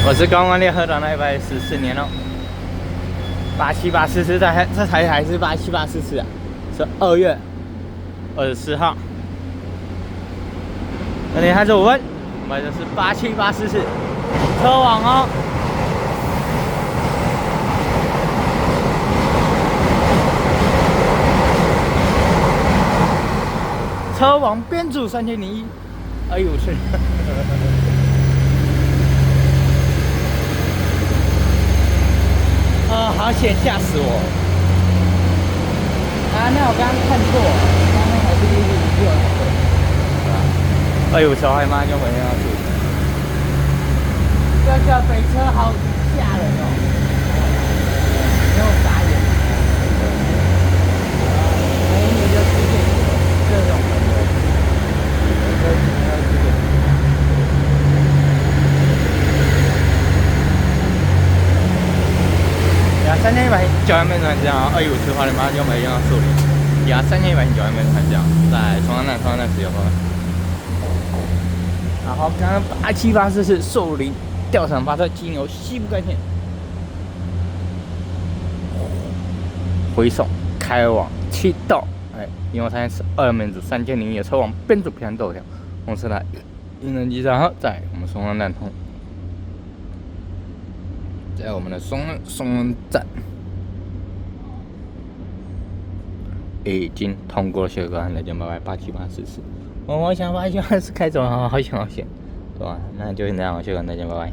我是刚刚联合到那114年了，87844，这台还是87844啊，是2月24号。那你还是我问，买的是87844，车网哦。车网编组3001，哎呦是。好险，吓死我！那我刚刚看错，刚刚还是116。哎呦，小孩马上就回要去。这个北车好吓人哦，给我傻眼。美女就出现这种人的，31009万美团这样，215次花的马上就没用到数理，呀31009万美团这样，在双南石油河。然后刚刚87844寿林吊场发车经由西部干线回送开往7道，因为它是2门子3001的车网编组偏豆条，红色的无人机站在我们松安站通，在我们的松安站已经通过修改，那就拜拜87844。我想87844开走了，好险，对吧？那就这样，修改再见，拜拜。